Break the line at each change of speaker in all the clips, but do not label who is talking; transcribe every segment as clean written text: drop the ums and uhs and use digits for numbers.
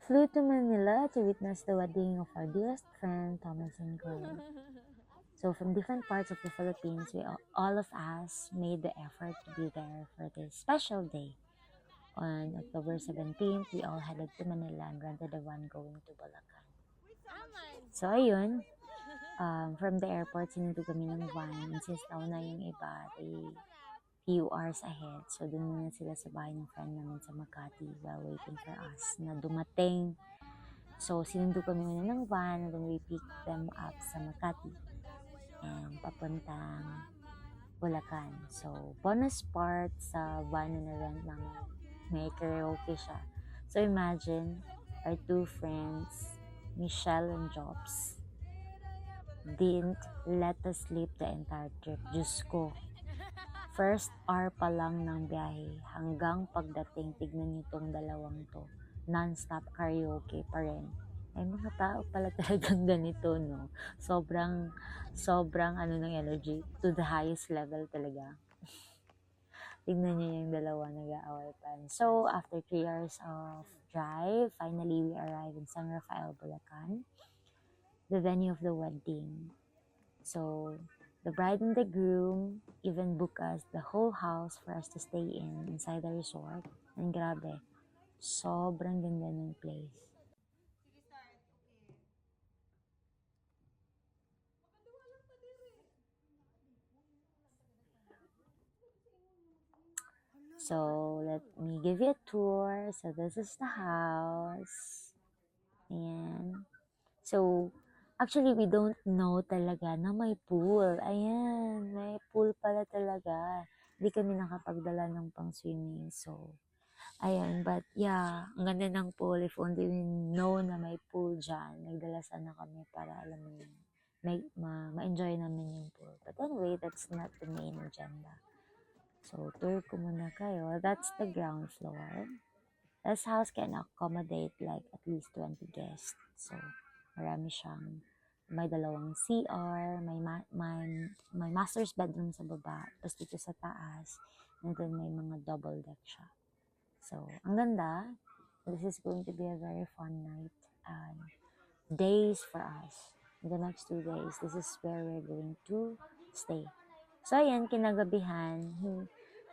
flew to Manila to witness the wedding of our dearest friend, Thomas and Chloe. So from different parts of the Philippines, all of us made the effort to be there for this special day. On October 17th, we all headed to Manila and rented a van going to Bulacan. So ayun, from the airport, sinundo kami ng van. And since nauna yung iba, they few hours ahead. So dun muna sila sa bahay ng friend namin sa Makati while waiting for us na dumating. So sinundo kami muna ng van and then we picked them up sa Makati and papuntang Bulacan. So bonus part sa van na rent namin, may karaoke siya. So imagine, our two friends, Michelle and Jobs, didn't let us sleep the entire trip. Diyos ko, first hour pa lang ng biyahe hanggang pagdating, tignan niyo tong dalawang to, non-stop karaoke pa rin. Ay, mga tao pala talagang ganito, no? Sobrang ng energy to the highest level talaga. Tignan niyo yung dalawa nag-aaway pa. So, after 3 hours of drive, finally we arrived in San Rafael, Bulacan, the venue of the wedding. So, the bride and the groom even booked us the whole house for us to stay inside the resort. And grabe, sobrang ganda ng place. So, let me give you a tour. So, this is the house. Ayan. So, actually, we don't know talaga na may pool. Ayan, may pool pala talaga. Hindi kami nakapagdala ng pang-swimming. So, ayan. But, yeah, ang ganda ng pool. If only we know na may pool dyan, nagdala sana kami para, alam mo yun, ma-enjoy namin yung pool. But anyway, that's not the main agenda. So, tour ko muna kayo. That's the ground floor. This house can accommodate like at least 20 guests. So, marami siyang, may dalawang CR, may master's bedroom sa baba, tapos dito sa taas, and then may mga double deck siya. So, ang ganda. This is going to be a very fun night and days for us. In the next 2 days, this is where we're going to stay. So, ayan, kinagabihan,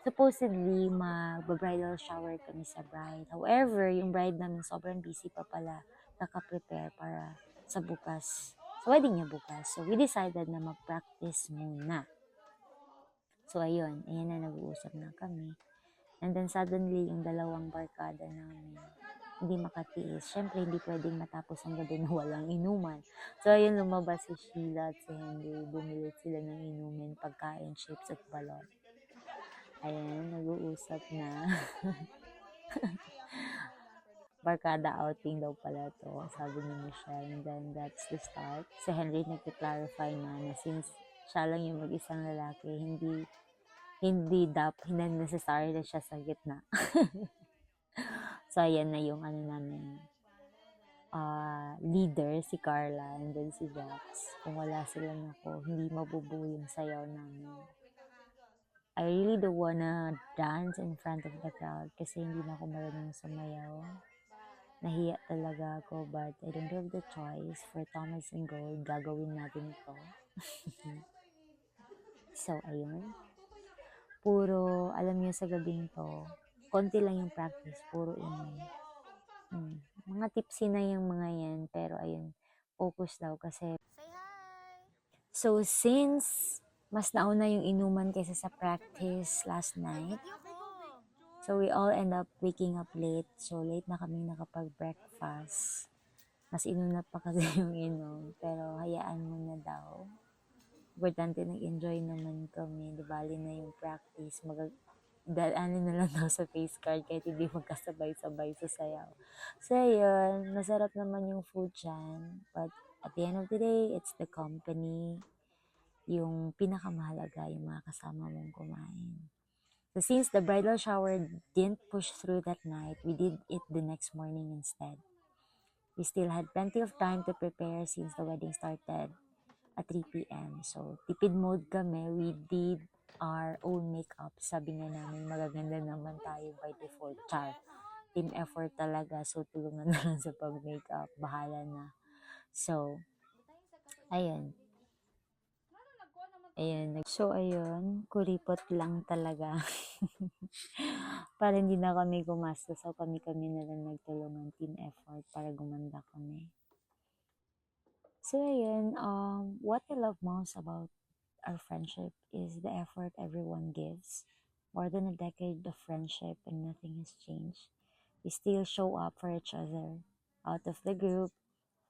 supposedly, mag-bridal shower kami sa bride. However, yung bride namin sobrang busy pa pala, naka-prepare para sa bukas. Sa wedding niya bukas. So, we decided na mag-practice muna. So, ayun na, nag-uusap na kami. And then, suddenly, yung dalawang barkada namin, hindi makatiis. Siyempre, hindi pwedeng matapos ang gabi na walang inuman. So, ayun, lumabas si Sheila at si Henry. Bumili sila ng inumin, pagkain, chips at balot. Ayan, nag-uusap na. Barkada outing daw pala to, sabi ni Michelle. And then, that's the start. Si Henry nag-clarify na since siya lang yung mag-isang lalaki, hindi necessary na siya sa gitna. So, ayan na yung namin, leader, si Carla, and then si Jax. Kung wala sila ako, hindi mabubuo yung sayaw namin. I really don't wanna dance in front of the crowd kasi hindi na ako marunong sumayaw. Nahiya talaga ako, but I don't have the choice. For Thomas and Gold, gagawin natin ito. So, ayun. Puro, alam niyo sa gabing to, konti lang yung practice, puro inom. Mga tipsy na yung mga yan, pero ayun, focus daw kasi. So, since mas nauna yung inuman kaysa sa practice last night, so we all end up waking up late. So, late na kami nakapag-breakfast. Mas inuna pa kasi yung inom, pero hayaan mo na daw. Importante nag-enjoy naman kami, di bali na yung practice, ano na lang daw sa face card kahit hindi magkasabay-sabay sa sayaw. So, yun, masarap naman yung food dyan, but at the end of the day, it's the company, yung pinakamahalaga, yung mga kasama mong kumain. So, since the bridal shower didn't push through that night, we did it the next morning instead. We still had plenty of time to prepare since the wedding started at 3 p.m. So, tipid mode kami. We did our own makeup. Sabi nga namin, magaganda naman tayo by default. Char. team effort talaga. So, tulungan na lang sa pag-makeup. Bahala na. So, ayun. So, ayun. Kuripot lang talaga. Para hindi na kami gumastos. So, kami-kami na lang nagtulungan team effort para gumanda kami. So, ayun. What I love most about our friendship is the effort everyone gives. More than a decade of friendship and nothing has changed. We still show up for each other. Out of the group,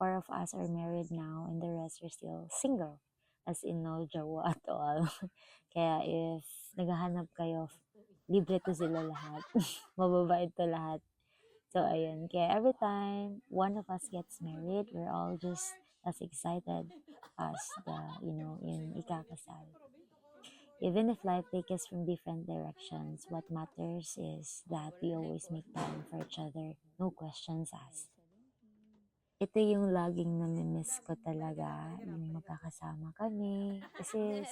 4 of us are married now and the rest are still single. As in no jowa at all. Kaya if naghahanap kayo, libre to sila lahat. Mababait to lahat. So, ayun. Kaya every time one of us gets married, we're all just as excited as yung ikakasal. Even if life takes us from different directions, what matters is that we always make time for each other. No questions asked. Ito yung laging namimiss ko talaga, yung magkakasama kami. Kasi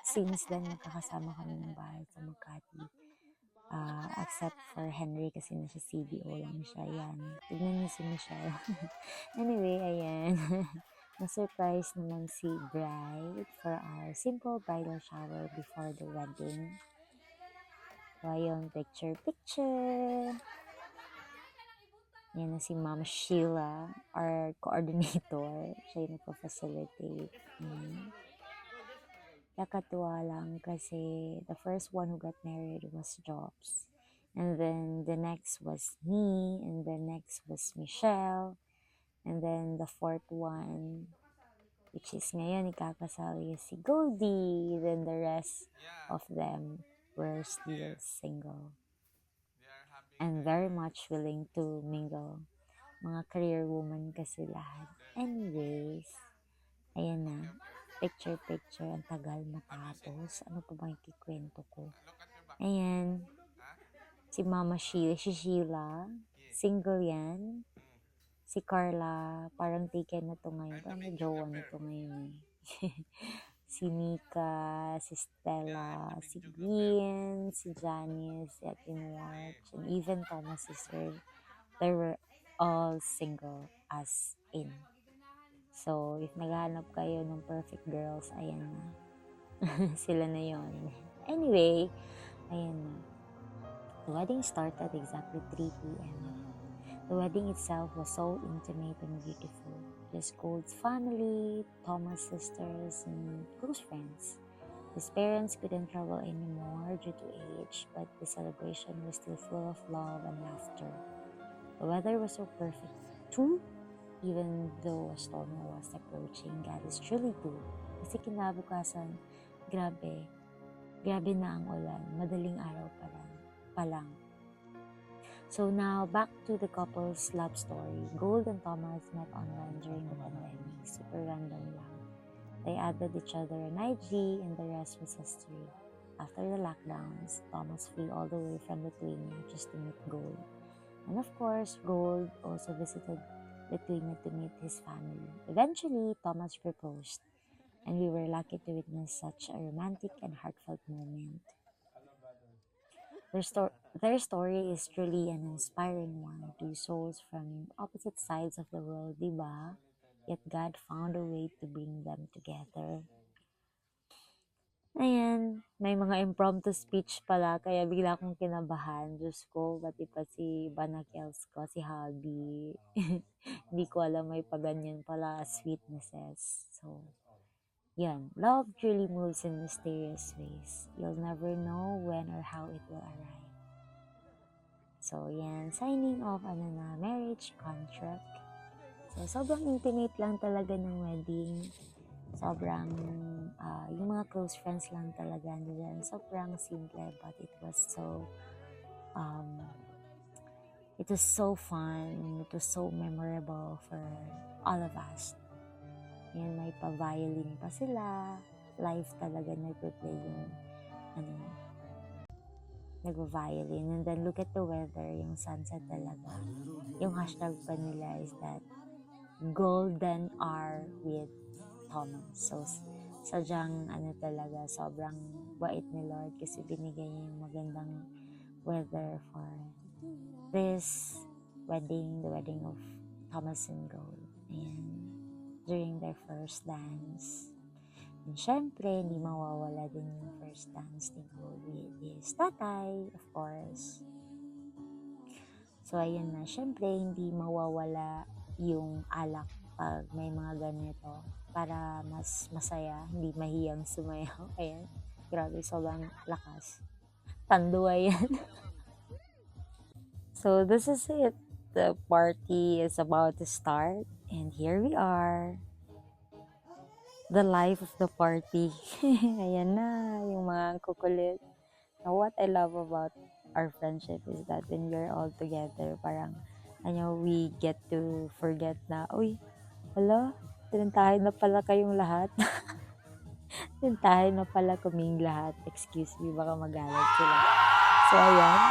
since then, magkakasama kami ng bahay sa Makati. Except for Henry kasi nasa CDO lang siya. Yan. Tignan niyo si Michelle. Anyway, ayan. Na-surprise naman si bride for our simple bridal shower before the wedding. So, ayun, picture. Yan na si Ma'am Sheila, our coordinator. Siya yung nagpa-facilitate. Nakatuwa lang kasi the first one who got married was Jobs. And then the next was me. And the next was Michelle. And then the fourth one, which is ngayon ikakasal is si Goldie. Then the rest of them were still single. And very much willing to mingle. Mga career woman kasi lahat. Anyways, ayan na. Picture. Ang tagal matapos. Ano pa bang ikikwento ko? Ayan. Si Mama Sheila. Si Sheila. Single yan. Si Carla. Parang taken na to ngayon. Parang may jowa na to ngayon eh. Si Mika, si Stella, si Gwen, si Janice, si Atin Watch, and even Thomas' sister. They were all single as in. So, if naghahanap kayo ng perfect girls, ayan na. Sila na yon. Anyway, ayan na. The wedding started exactly 3 p.m. The wedding itself was so intimate and beautiful. Just Gold's family, Thomas' sisters, and close friends. His parents couldn't travel anymore due to age, but the celebration was still full of love and laughter. The weather was so perfect too, even though a storm was approaching. God is truly good. Kasi kinabukasan, grabe na ang ulan. Madaling araw pa lang. So now, back to the couple's love story. Gold and Thomas met online during the pandemic. Super random lang. They added each other on IG and the rest was history. After the lockdowns, Thomas flew all the way from Lithuania just to meet Gold. And of course, Gold also visited Lithuania to meet his family. Eventually, Thomas proposed, and we were lucky to witness such a romantic and heartfelt moment. Their story is truly an inspiring one. Two souls from opposite sides of the world, diba? Yet God found a way to bring them together. Ayan, may mga impromptu speech pala, kaya bigla akong kinabahan. Diyos ko, pati pa si Banakels ko, si Habi. Hindi ko alam may paganyan pala sweetnesses. So, yan. Love truly moves in mysterious ways. You'll never know when or how it will arrive. So, yan. Signing off na marriage contract. So, sobrang intimate lang talaga ng wedding. Sobrang, yung mga close friends lang talaga nila. Sobrang simple, but it was so fun. It was so memorable for all of us. Yan, may pa-violin pa sila. Live talaga nagpe-play yung, nag-violin. And then, look at the weather, yung sunset talaga. Yung hashtag pa nila is that, Golden Hour with Thomas. So, sadyang, talaga, sobrang bait ni Lord kasi binigay niya yung magandang weather for this wedding, the wedding of Thomas and Gold. And during their first dance. And syempre, hindi mawawala din yung first dance ni Gold with his tatay, of course. So, ayun na. Syempre, hindi mawawala yung alak pag may mga ganito para mas masaya, hindi mahiyang sumayaw. Ayan. Grabe, sobrang lakas. Tanduay yan. So, this is it. The party is about to start. And here we are. The life of the party. Ayan na, yung mga kukulit. Now, what I love about our friendship is that when we're all together, parang, we get to forget na, uy, hala, tinantahan na pala kayong lahat. Tinantahan na pala kaming lahat. Excuse me, baka magalit sila. So, ayan.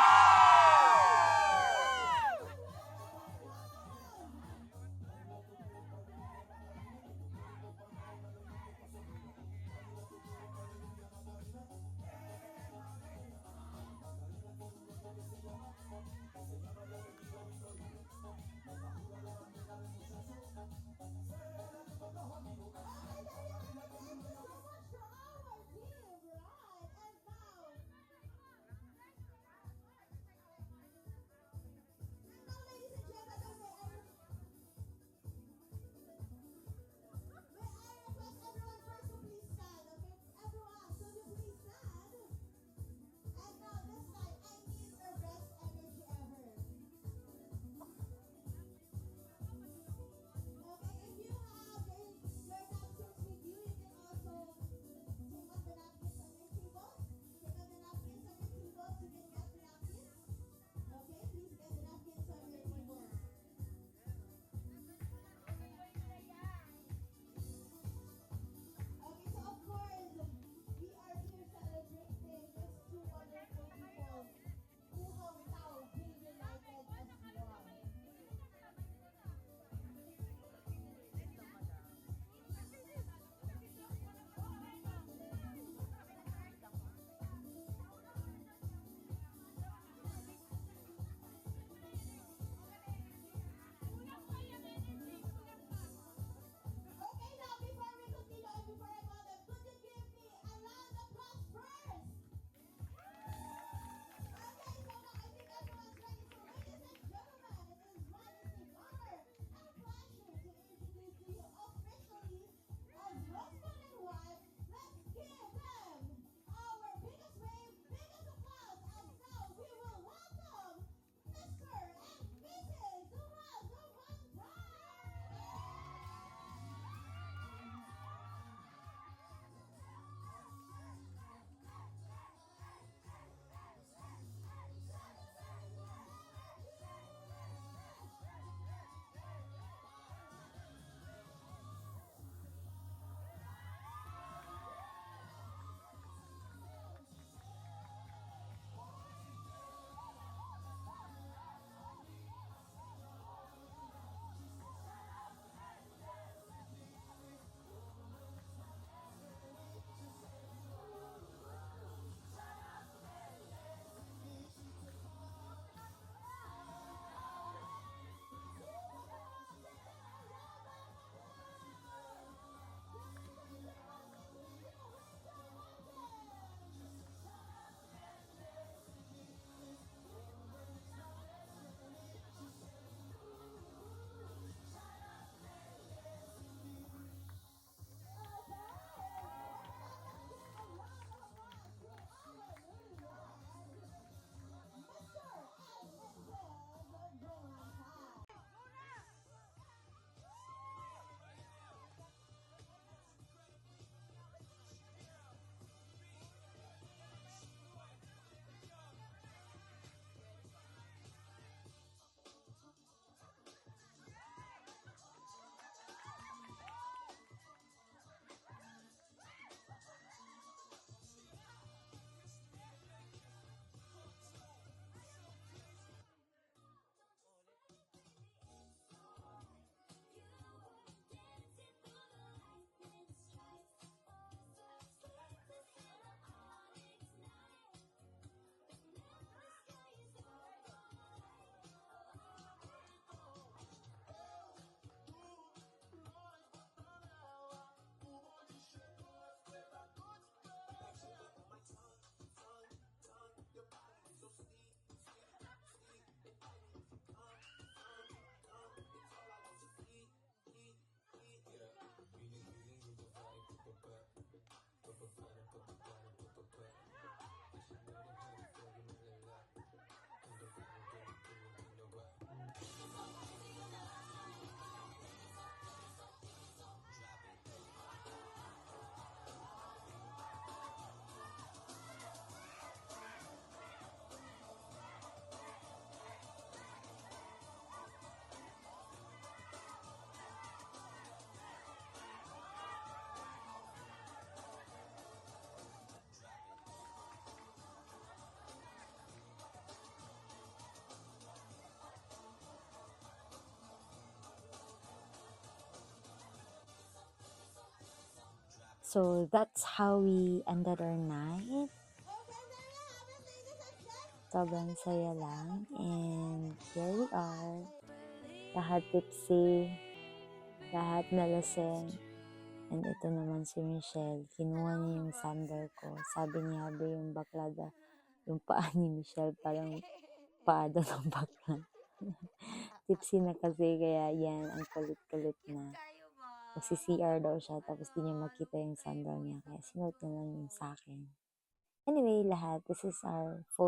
So that's how we ended our night. Sobrang saya lang. And here we are. Lahat tipsy. Lahat nalasing. And ito naman si Michelle. Kinuha niya yung sandal ko. Sabi niya, "Be, yung bakla yung paa ni Michelle parang paa daw ng bakla." Tipsy na kasi, kaya yan, ang kulit-kulit na. Kasi CR daw siya, tapos di niya makita yung sandal niya. Kaya sinuot na lang yung sa akin. Anyway, lahat, this is our photo.